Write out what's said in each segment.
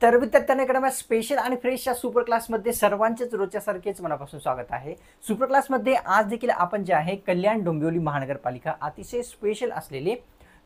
तर विद्यार्थ्यांकडे स्पेशल आणि फ्रेश या सुपर क्लासमध्ये सर्वांचेच रोजच्यासारखेच मनापासून स्वागत आहे। सुपर क्लासमध्ये आज देखील आपण जे आहे कल्याण डोंबिवली महानगरपालिका अतिशय स्पेशल असलेले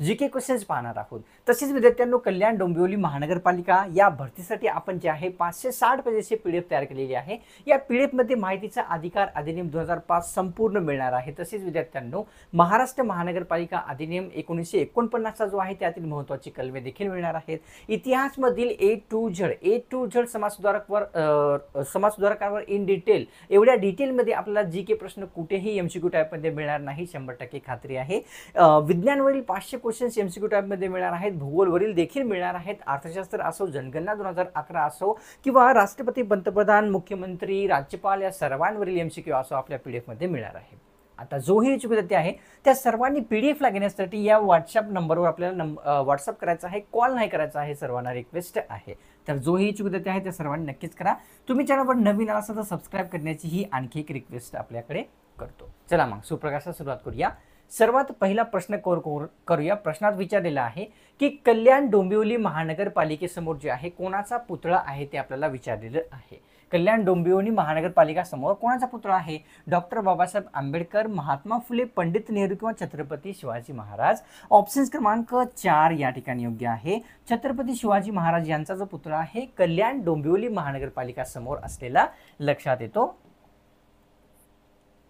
जीके क्वेश्चन्स पाहणार आहोत। तसेच विद्यार्थ्यांनो कल्याण डोंबिवली महानगरपालिका या भरतीसाठी आपण जे आहे 560 पेजेसचे पीडीएफ तयार केलेली आहे। या पीडीएफ मध्ये माहितीचा अधिकार अधिनियम 2005 संपूर्ण मिळणार आहे। तसेच विद्यार्थ्यांनो महाराष्ट्र महानगरपालिका अधिनियम 1949 चा जो आहे त्यातील महत्त्वाची कलमे देखील मिळणार आहेत। इतिहास मधील ए टू झेड समाजसुधारकांवर इन डिटेल एवढ्या डिटेल मध्ये आपल्याला जीके प्रश्न कुठेही एमसीक्यू टाइप मध्ये मिळणार नाही, 100% खात्री आहे। विज्ञानवरील 500 क्वेश्चन्स एमसीक्यू टाइप मध्ये मिळणार आहेत, भूगोलवरील देखील मिळणार आहेत, अर्थशास्त्र असो, जनगणना 2011 असो किंवा राष्ट्रपती, पंतप्रधान, मुख्यमंत्री, राज्यपाल या सर्वांवरील एमसीक्यू असो आपल्या पीडीएफ मध्ये मिळणार आहे। आता जो ही इच्छुक विद्यार्थी आहे त्या सर्वांनी पीडीएफ ला घेण्यासाठी या व्हॉट्सअप नंबरवर आपल्याला व्हॉट्सअप करायचा आहे, कॉल नाही करायचा आहे, सर्वांना रिक्वेस्ट आहे। तर जो ही इच्छुक विद्यार्थी आहे त्या सर्वांनी नक्कीच करा। तुम्ही चॅनलवर नवीन असाल तर सबस्क्राइब करण्याची ही आणखी एक रिक्वेस्ट आपल्याकडे करतो। चला मग सुप्रकाशाला सुरुवात करूया। सर्वात पहिला प्रश्न करूया। प्रश्नात विचारलेला आहे की कल्याण डोंबिवली महानगरपालिकेसमोर जे आहे कोणाचा पुतळा आहे ते आपल्याला विचारलेलं आहे। कल्याण डोंबिवली महानगरपालिका समोर कोणाचा पुतळा आहे? डॉक्टर बाबासाहेब आंबेडकर, महात्मा फुले, पंडित नेहरू किंवा छत्रपती शिवाजी महाराज। ऑप्शन्स क्रमांक 4 या ठिकाणी योग्य आहे। छत्रपती शिवाजी महाराज यांचा जो पुतळा आहे कल्याण डोंबिवली महानगरपालिका समोर असलेला लक्षात येतो।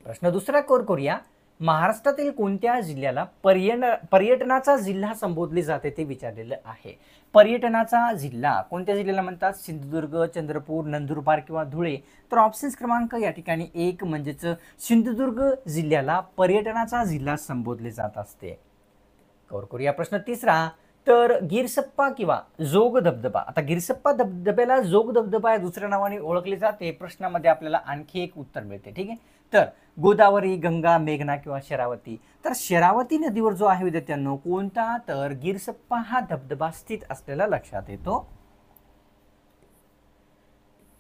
प्रश्न दुसरा करूया। महाराष्ट्रातील कोणत्या जिल्ह्याला पर्यटनाचा जिल्हा संबोधले जाते ते विचारलेलं आहे। पर्यटनाचा जिल्हा कोणत्या जिल्ह्याला म्हणतात? सिंधुदुर्ग, चंद्रपूर, नंदुरबार किंवा धुळे। तर ऑप्शन्स क्रमांक या ठिकाणी 1 म्हणजेच सिंधुदुर्ग जिल्ह्याला पर्यटनाचा जिल्हा संबोधले जात असते। करूया प्रश्न तिसरा। तर गिरसप्पा किंवा जोग धबधबा, आता गिरसप्पा धबधब्याला जोग धबधबा या दुसऱ्या नावाने ओळखले जाते। प्रश्नामध्ये आपल्याला आणखी एक उत्तर मिळते, ठीक आहे। तर गोदावरी, गंगा, मेघना किंवा शरावती। तर शरावती नदीवर जो आहे विद्यार्थ्यांनो कोणता? तर गिरसप्पा हा धबधबा स्थित असलेला लक्षात येतो।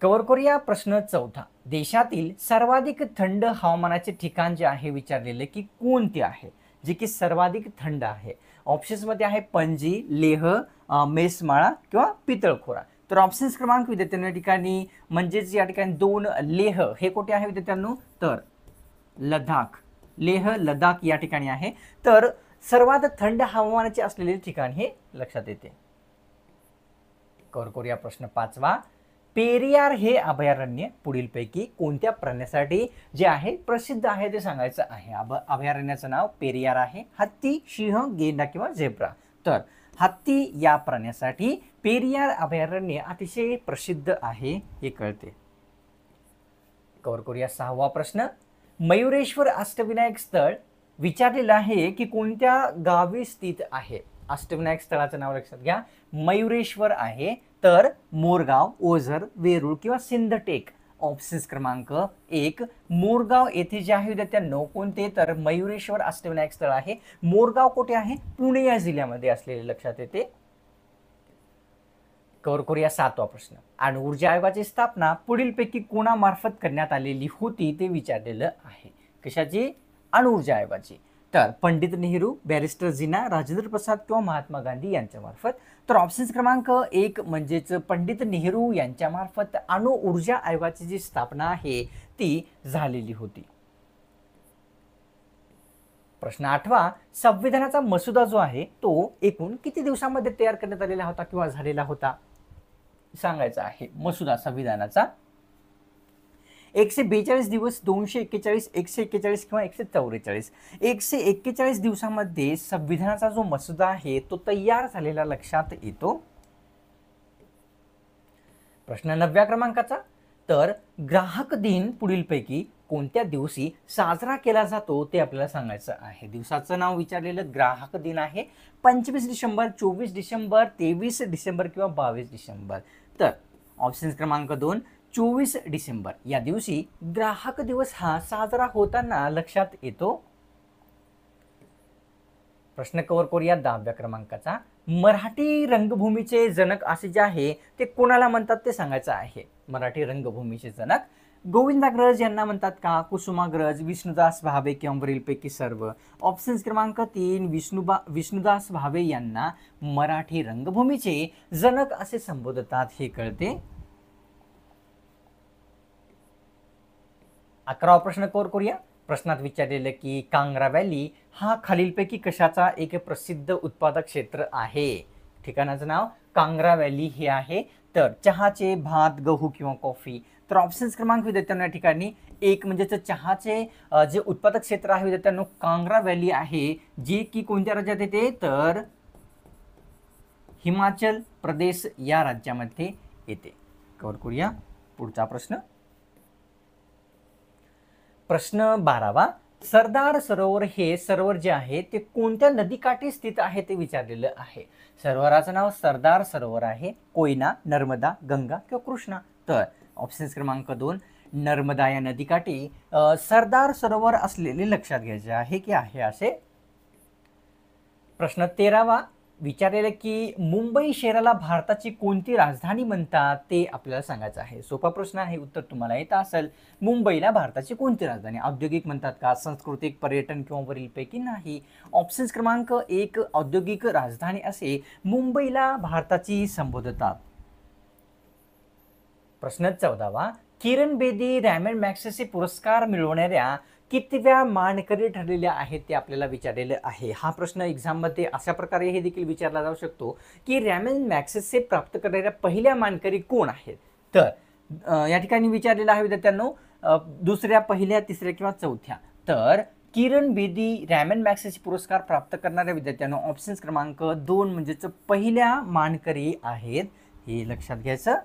करूया प्रश्न चौथा। देशातील सर्वाधिक थंड हवामानाचे ठिकाण जे आहे विचारलेले की कोणते आहे जे की सर्वाधिक थंड आहे? ऑप्शन्स मध्ये आहे पणजी, लेह, मेसमाळा किंवा पितळखोरा। तर ऑप्शन्स क्रमांक विद्यार्थ्यांनो या ठिकाणी म्हणजेच या ठिकाणी 2 लेह हे कुठे आहे विद्यार्थ्यांनो? तर लडाख, लेह लडाख या ठिकाणी आहे। तर सर्वात थंड हवामानाचे असलेले ठिकाण हे लक्षात येते। करूया प्रश्न 5वा। पेरियार हे अभयारण्य पुढीलपैकी कोणत्या प्राण्यासाठी जे आहे प्रसिद्ध आहे ते सांगायचं आहे। अभयारण्याचं नाव पेरियार आहे। हत्ती, सिंह, गेंडा किंवा झेब्रा। तर हत्ती या प्राण्यासाठी पेरियार अभयारण्य अतिशय प्रसिद्ध आहे हे कळते। करूया 6वा प्रश्न। मयुरेश्वर अष्टविनायक स्थळ विचारलेलं आहे की कोणत्या गावी स्थित आहे? अष्टविनायक स्थळाचं नाव लक्षात घ्या, मयुरेश्वर आहे। तर मोरगाव, ओझर, वेरूळ किंवा सिंदटेक। ऑप्शन्स क्रमांक 1 मोरगाव येथे जे आहे विद्यार्थ्यांनो कोणते? तर मयुरेश्वर अष्टविनायक स्थळ आहे। मोरगाव कुठे आहे? पुणे या जिल्ह्यामध्ये असलेले लक्षात येते। करूया 7वा प्रश्न। अणुऊर्जा आयोगाची स्थापना पुढीलपैकी कोणामार्फत करण्यात आलेली होती ते विचारलेलं आहे। कशाची? अणुऊर्जा आयोगाची। तर पंडित नेहरू, बॅरिस्टर जिना, राजेंद्र प्रसाद किंवा महात्मा गांधी यांच्या मार्फत। तर ऑप्शन्स क्रमांक 1 म्हणजेच पंडित नेहरू यांच्या मार्फत अणुऊर्जा आयोगाची जी स्थापना आहे ती झालेली होती। प्रश्न 8वा। संविधानाचा मसुदा जो आहे तो एकूण किती दिवसांमध्ये तयार करण्यात आलेला होता किंवा झालेला होता सांगायचा आहे। मसुदा संविधानाचा 142 दिवस, 241, 141 किंवा 144। 141 दिवसांमध्ये संविधानाचा जो मसुदा आहे तो तयार झालेला लक्षात येतो। प्रश्न 9व्या क्रमांकाचा। तर ग्राहक दिन पुढीलपैकी कोणत्या दिवशी साजरा केला जातो ते आपल्याला सांगायचं आहे। दिवसाचं नाव विचारलेलं ग्राहक दिन आहे। 25 डिसेंबर, 24 डिसेंबर, 23 डिसेंबर किंवा 22 डिसेंबर। तर ऑप्शन्स क्रमांक 2 24 डिसेंबर या दिवशी ग्राहक दिवस हा साजरा होताना लक्षात येतो। प्रश्न करूया 10व्या क्रमांकाचा। मराठी रंगभूमीचे जनक असे जे आहे ते कोणाला म्हणतात ते सांगायचं आहे। मराठी रंगभूमीचे जनक गोविंदाग्रज यांना म्हणतात का? कुसुमाग्रज, विष्णुदास भावे किंवा वरीलपैकी सर्व. ऑप्शन क्रमांक 3 विष्णुदास भावे यांना मराठी रंगभूमीचे जनक असे संबोधतात हे कळते. 11वा प्रश्न कव्हर करूया. प्रश्नात विचारलेलं की कांग्रा व्हॅली हा खालीलपैकी कशाचा एक प्रसिद्ध उत्पादक क्षेत्र आहे? ठिकाणाचं नाव कांग्रा व्हॅली हे आहे. तर चहाचे, भात, गहू किंवा कॉफी. तर ऑप्शन क्रमांक विद्यार्थ्यांना या ठिकाणी एक म्हणजे चहाचे जे उत्पादक क्षेत्र आहे विद्यार्थ्यांनो कांग्रा व्हॅली आहे, जे की कोणत्या राज्यात येते? तर हिमाचल प्रदेश या राज्यामध्ये येते. कव्हर करूया. पुढचा प्रश्न. प्रश्न 12वा. सरदार सरोवर हे सरोवर जे आहे ते कोणत्या नदीकाठी स्थित आहे ते विचारलेलं आहे. सरोवराचं नाव सरदार सरोवर आहे. कोयना, नर्मदा, गंगा किंवा कृष्णा. तर ऑप्शन क्रमांक 2 नर्मदा या नदीकाठी सरदार सरोवर असलेले लक्षात घ्यायचे आहे की आहे असे. प्रश्न 13वा. विचारलेलं की मुंबई शहराला भारताची कोणती राजधानी म्हणतात ते आपल्याला सांगायचं आहे. सोपा प्रश्न आहे, उत्तर तुम्हाला येत असेल. मुंबईला भारताची कोणती राजधानी? औद्योगिक म्हणतात का, सांस्कृतिक, पर्यटन किंवा वरीलपैकी नाही? ऑप्शन क्रमांक 1 औद्योगिक राजधानी असे मुंबईला भारताची संबोधतात. प्रश्न 14वा. किरण बेदी रॅमन मॅग्सेसे पुरस्कार मिळवणाऱ्या कितव्या मानकरी ठरलेल्या आहेत ते आपल्याला विचारलेलं आहे. हा प्रश्न एक्झाममध्ये अशा प्रकारे हे देखील विचारला जाऊ शकतो की रॅमन मॅग्सेसे प्राप्त करणाऱ्या पहिल्या मानकरी कोण आहेत? तर या ठिकाणी विचारलेलं आहे विद्यार्थ्यांनो दुसऱ्या, पहिल्या, तिसऱ्या किंवा चौथ्या. तर किरण बेदी रॅमन मॅग्सेसे पुरस्कार प्राप्त करणाऱ्या विद्यार्थ्यांनो ऑप्शन क्रमांक 2 म्हणजेच पहिल्या मानकरी आहेत हे लक्षात घ्यायचं.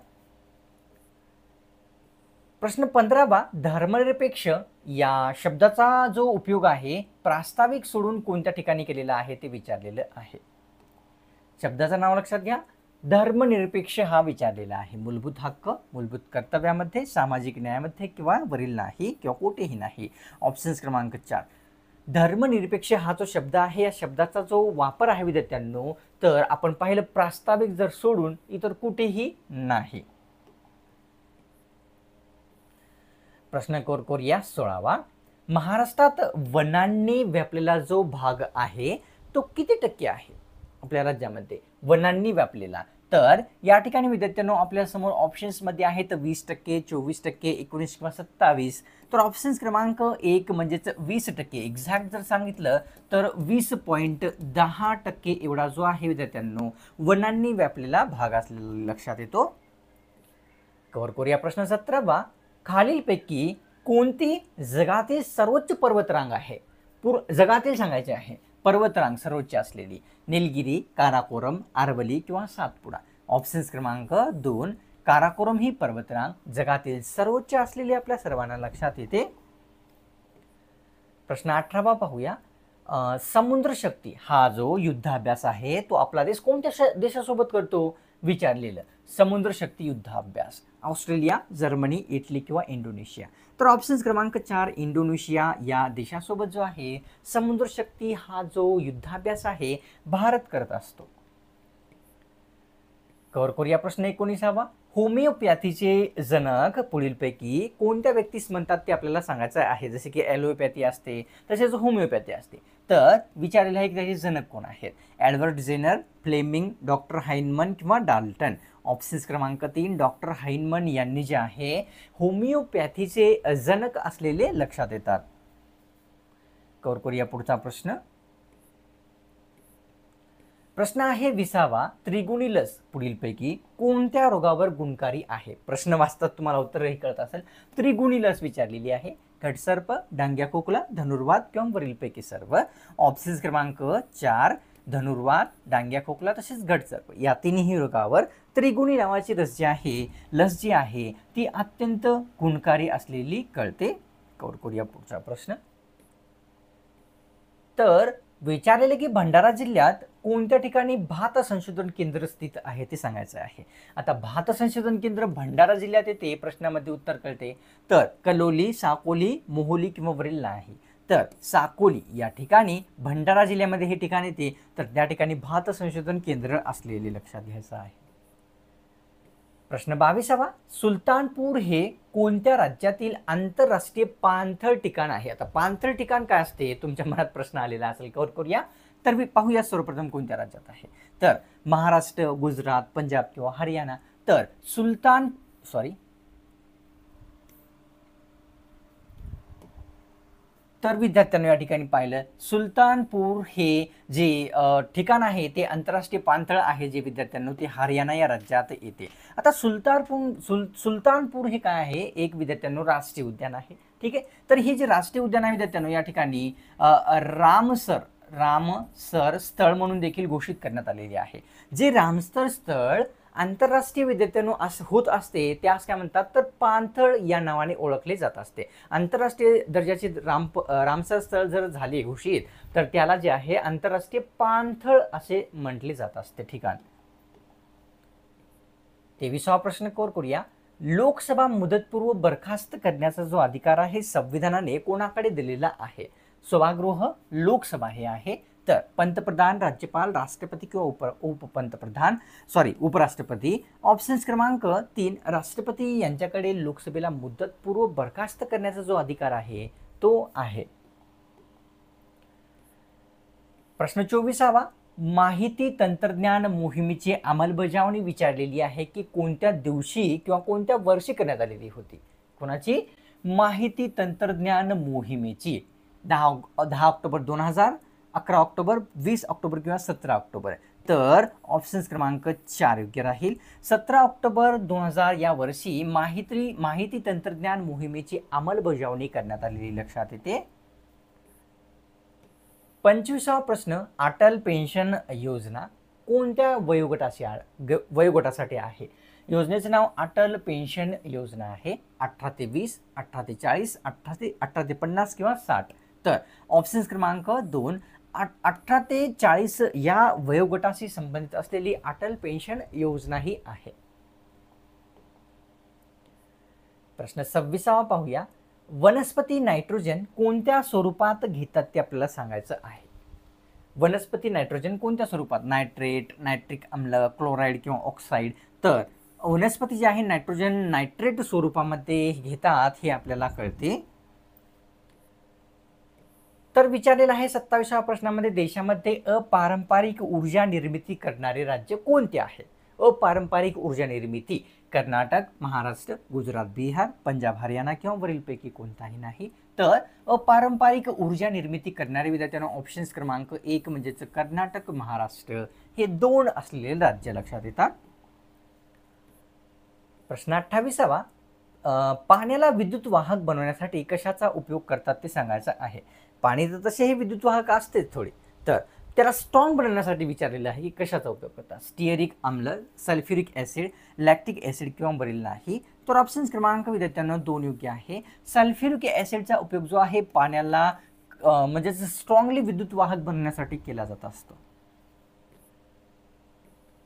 प्रश्न 15वा. धर्मनिरपेक्ष या शब्दाचा जो उपयोग आहे प्रास्ताविक सोडून कोणत्या ठिकाणी केलेला आहे ते विचारलेलं आहे. शब्दाचं नाव लक्षात घ्या. धर्मनिरपेक्ष हा विचारलेला आहे. मूलभूत हक्क, मूलभूत कर्तव्यामध्ये, सामाजिक न्यायामध्ये किंवा वरील नाही किंवा कोठेही नाही. ऑप्शन क्रमांक 4 धर्मनिरपेक्ष हा जो शब्द आहे या शब्दाचा जो वापर आहे विद्यार्थ्यांनो तर आपण पाहिलं प्रास्ताविक जर सोडून इतर कुठेही नाही. प्रश्न करूया 16वा. महाराष्ट्रात वनांनी व्यापलेला जो भाग आहे तो किती टक्के आहे आपल्या राज्यामध्ये वनांनी व्यापलेला? तर या ठिकाणी विद्यार्थ्यांनो आपल्या समोर ऑप्शन्समध्ये आहेत 20%, 24%, 19 किंवा 27. तर ऑप्शन क्रमांक 1 म्हणजेच 20%. एक्झॅक्ट जर सांगितलं तर 20.10% एवढा जो आहे विद्यार्थ्यांनो वनांनी व्यापलेला भाग असलेला लक्षात येतो. कव्हर करूया. प्रश्न 17वा. खालीलपैकी कोणती जगातील सर्वोच्च पर्वतरांग आहे? जगातील सांगायचे आहे. पर्वतरांग सर्वोच्च असलेली. निलगिरी, काराकोरम, आरवली किंवा सातपुडा. ऑप्शन क्रमांक 2 काराकोरम ही पर्वतरांग जगातील सर्वोच्च असलेली आपल्या सर्वांना लक्षात येते. प्रश्न 18वा पाहूया. समुद्र शक्ती हा जो युद्धाभ्यास आहे तो आपला देश कोणत्या देशासोबत करतो विचारलेलं. समुद्र शक्ती युद्धाभ्यास ऑस्ट्रेलिया, जर्मनी, इटली किंवा इंडोनेशिया. तर ऑप्शन क्रमांक 4 इंडोनेशिया या देशासोबत जो आहे समुद्र शक्ती हा जो युद्धाभ्यास आहे भारत करत असतो. कव्हर करूया. प्रश्न 19वा. होमिओपॅथीचे जनक पुढीलपैकी कोणत्या व्यक्तीस म्हणतात ते आपल्याला सांगायचं आहे. जसे की ॲलोपॅथी असते तसेच होमिओपॅथी असते. तर विचारलेलं आहे की त्याचे जनक कोण आहेत? एडवर्ड जेनर, फ्लेमिंग, डॉक्टर हाइनमन किंवा डाल्टन. ऑप्शन क्रमांक 3 डॉक्टर हाइनमन यांनी जे आहे होमिओपॅथीचे जनक असलेले लक्षात येतात. कव्हर करूया पुढचा प्रश्न. प्रश्न आहे 20वा. त्रिगुणी लस पुढीलपैकी कोणत्या रोगावर गुणकारी आहे? प्रश्न वाचतात तुम्हाला उत्तरही कळत असेल. त्रिगुणी लस विचारलेली आहे. घटसर्प, डांग्या खोकला, धनुर्वात किंवा वरीलपैकी सर्व. ऑप्शन क्रमांक 4 धनुर्वात, डांग्या खोकला तसेच घटसर्प या तिन्ही रोगावर त्रिगुणी नावाची लस जी आहे ती अत्यंत गुणकारी असलेली कळते. कव्हर करूया पुढचा प्रश्न. तर विचारलेले की भंडारा जिल्ह्यात कोणत्या ठिकाणी भात संशोधन केंद्र स्थित आहे ते सांगायचं आहे. आता भात संशोधन केंद्र भंडारा जिल्ह्यात येते प्रश्नामध्ये उत्तर कळते. तर कलोली, साकोली, मोहोली किंवा वरील नाही. तर साकोली या ठिकाणी भंडारा जिल्ह्यामध्ये हे ठिकाण येते. तर त्या ठिकाणी भात संशोधन केंद्र असलेले लक्षात घ्यायचं आहे. प्रश्न 22वा, सुलतानपूर हे कोणत्या राज्यातील आंतरराष्ट्रीय पाणथळ ठिकाण आहे? आता पाणथळ ठिकाण काय असते तुमच्या मनात प्रश्न आलेला असेल, कव्हर करूया. तर मी पाहूया सर्वप्रथम कोणत्या राज्यात आहे. तर महाराष्ट्र, गुजरात, पंजाब किंवा हरियाणा. तर तर विद्यार्थ्यांनी या ठिकाणी पाहिलं, सुलतानपूर हे जे ठिकाण आहे ते आंतरराष्ट्रीय पाणथळ आहे जे विद्यार्थ्यांनो ते हरियाणा या राज्यात येते. आता सुलतानपूर हे काय आहे? एक विद्यार्थ्यांनो राष्ट्रीय उद्यान आहे. ठीक आहे. तर हे जे राष्ट्रीय उद्यान आहे विद्यार्थ्यांनो या ठिकाणी रामसर स्थळ म्हणून देखील घोषित करण्यात आलेले आहे. जे रामसर स्थळ आंतरराष्ट्रीय विद्यार्थ्यांनो होत असते त्यास काय म्हणतात? तर पाणथळ या नावाने ओळखले जात असते. आंतरराष्ट्रीय दर्जाचे रामसर स्थळ जर झाले घोषित तर त्याला जे आहे आंतरराष्ट्रीय पाणथळ असे म्हटले जात असते ठिकाण. 23वा प्रश्न कव्हर करूया. लोकसभा मुदतपूर्व बरखास्त करण्याचा जो अधिकार आहे संविधानाने कोणाकडे दिलेला आहे? सभागृह, लोकसभा हे आहे. तर पंतप्रधान, राज्यपाल, राष्ट्रपती किंवा उपराष्ट्रपती. ऑप्शन्स क्रमांक 3, राष्ट्रपती यांच्याकडे लोकसभेला मुदतपूर्व बरखास्त करण्याचा जो अधिकार आहे तो आहे. प्रश्न 24वा, माहिती तंत्रज्ञान मोहिमेची अंमलबजावणी विचारलेली आहे की कोणत्या दिवशी किंवा कोणत्या वर्षी करण्यात आलेली होती? कोणाची? माहिती तंत्रज्ञान मोहिमेची. 10 ऑक्टोबर 2000, 11 ऑक्टोबर, 20 ऑक्टोबर किंवा 17 ऑक्टोबर. तर ऑप्शन्स क्रमांक 4 योग्य राहील. 17 ऑक्टोबर 2000 या वर्षी माहिती तंत्रज्ञान मोहिमेची अंमलबजावणी करण्यात आलेली लक्षात येते. 25वा प्रश्न, अटल पेन्शन योजना कोणत्या वयोगटासाठी आहे? योजनेचे नाव अटल पेन्शन योजना आहे. 18 ते 20, 18 ते 40, 18 ते 50 किंवा 60. तर ऑप्शन्स क्रमांक 2, 18 ते 40 या वयोगटाशी संबंधित असलेली अटल पेन्शन योजना ही आहे. प्रश्न 26वा पाहूया. वनस्पती नायट्रोजन कोणत्या स्वरूपात घेतात ते आपल्याला सांगायचं आहे. वनस्पती नायट्रोजन कोणत्या स्वरूपात? नायट्रेट, नायट्रिक आम्ल, क्लोराईड किंवा ऑक्साईड. तर वनस्पती जे आहे नायट्रोजन नायट्रेट स्वरूपामध्ये घेतात हे आपल्याला कळते. तर विचारलेला आहे 27व्या प्रश्नामध्ये, देशामध्ये अपारंपरिक ऊर्जा निर्मिती करणारे राज्य कोणते आहे? अपारंपरिक ऊर्जा निर्मिती कर्नाटक, महाराष्ट्र, गुजरात, बिहार, पंजाब, हरियाणा किंवा वरीलपैकी कोणताही नाही. तर अपारंपरिक ऊर्जा निर्मिती करणारे विद्यार्थ्यांना ऑप्शन्स क्रमांक 1 म्हणजेच कर्नाटक, महाराष्ट्र हे 2 असलेले राज्य लक्षात येतात. प्रश्न 28वा, पाण्याला विद्युत वाहक बनवण्यासाठी कशाचा उपयोग करतात ते सांगायचं आहे. पाणी तर तसे हे विद्युत वाहक असतेच थोडे. तर त्याला स्ट्रॉंग बनवण्यासाठी विचारलेलं आहे की कशाचा उपयोग करतात. स्टिअरिक आम्ल, सल्फ्युरिक ॲसिड, लॅक्टिक ॲसिड किंवा वरील नाही. तर ऑप्शन्स क्रमांक विद्यार्थ्यांना 2 योग्य आहे. सल्फ्युरिक ॲसिडचा उपयोग जो आहे पाण्याला म्हणजे स्ट्रॉंगली विद्युत वाहक बनवण्यासाठी केला जात असतो.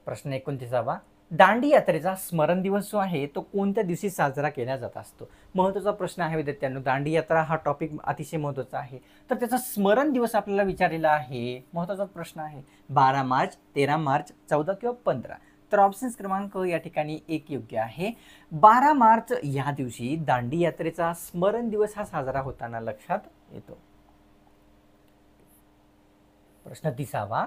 प्रश्न 29वा, दांडी यात्रेचा स्मरण दिवस जो आहे तो कोणत्या दिवशी साजरा केला जात असतो? महत्त्वाचा प्रश्न आहे विद्यार्थ्यांनो. दांडी यात्रा हा टॉपिक अतिशय महत्त्वाचा आहे. तर त्याचा स्मरण दिवस आपल्याला विचारलेला आहे. महत्त्वाचा प्रश्न आहे. 12 मार्च, 13 मार्च, 14 किंवा 15. तर ऑप्शन्स क्रमांक या ठिकाणी 1 योग्य आहे. 12 मार्च या दिवशी दांडी यात्रेचा स्मरण दिवस हा साजरा होताना लक्षात येतो. प्रश्न 30वा,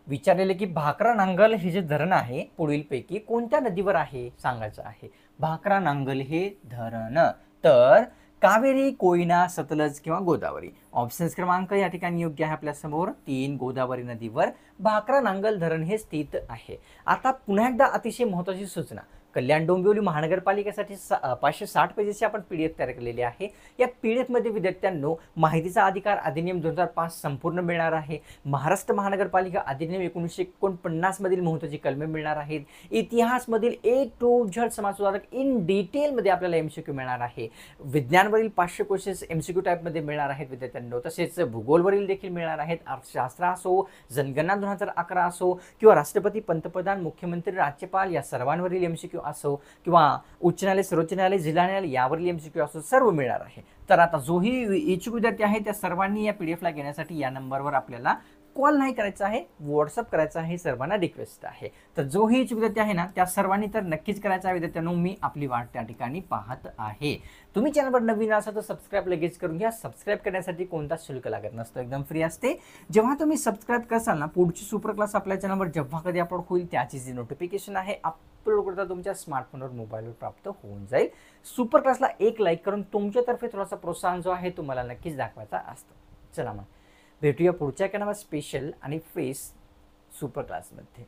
विचारलेले की भाकरा नांगल हे जे धरण आहे पुढीलपैकी कोणत्या नदीवर आहे सांगायचं आहे. भाकरा नांगल हे धरण तर कावेरी, कोयना, सतलज किंवा गोदावरी. ऑप्शन्स क्रमांक या ठिकाणी योग्य आहे आपल्या समोर. 3 गोदावरी नदीवर भाकरा नांगल धरण हे स्थित आहे. आता पुन्हा एकदा अतिशय महत्त्वाची सूचना, कल्याण डोंबिवली महानगरपालिकेसाठी 560 पेजेसची आपण PDF तयार केलेली आहे. या PDF मध्ये विद्यार्थ्यांनो माहितीचा अधिकार अधिनियम 2005 संपूर्ण मिळणार आहे. महाराष्ट्र महानगरपालिका अधिनियम 1949 मधील महत्त्वाची कलमे मिळणार आहेत. इतिहासमधील A to Z समाज सुधारक इन डिटेलमध्ये आपल्याला MCQ मिळणार आहे. विज्ञानवरील 500 क्वेश्चन्स MCQ टाईपमध्ये मिळणार आहेत विद्यार्थ्यांनो. तसेच भूगोलवरील देखील मिळणार आहेत. अर्थशास्त्र असो, जनगणना 2011 असो किंवा राष्ट्रपती, पंतप्रधान, मुख्यमंत्री, राज्यपाल या सर्वांवरील MCQ असो किंवा उच्च न्यायालय, सर्वोच्च न्यायालय, जिल्हा न्यायालय यावरील MCQ असो सर्व मिळणार आहे. तर आता जोही इच्छुक विद्यार्थी आहे त्या सर्वांनी या PDF ला घेण्यासाठी या नंबरवर आपल्याला कॉल नाही करायचा आहे, व्हॉट्सअप करायचा आहे, सर्वांना रिक्वेस्ट आहे. तर जोही इच्छुक विद्यार्थी आहे ना त्या सर्वांनी तर नक्कीच करायचा आहे विद्यार्थ्यांनो. मी आपली वाट त्या ठिकाणी पाहत आहे. तुम्ही चॅनलवर नवीन असाल तर सबस्क्राईब लगेच करून घ्या. सबस्क्राईब करण्यासाठी कोणताच शुल्क लागत नसतो, एकदम फ्री असते. जेव्हा तुम्ही सबस्क्राईब करसाल ना, पुढची सुपर क्लास आपल्या चॅनलवर जेव्हा कधी अपलोड होईल त्याची जी नोटिफिकेशन आहे अपलोड करता तुमच्या स्मार्टफोनवर, मोबाईलवर प्राप्त होऊन जाईल. सुपर क्लासला एक लाईक करून तुमच्यातर्फे थोडासा प्रोत्साहन जो आहे तुम्हाला नक्कीच दाखवायचा असतो. चला मग भेटूया पुढच्या एका नव्या स्पेशल आणि फेस सुपर क्लासमध्ये.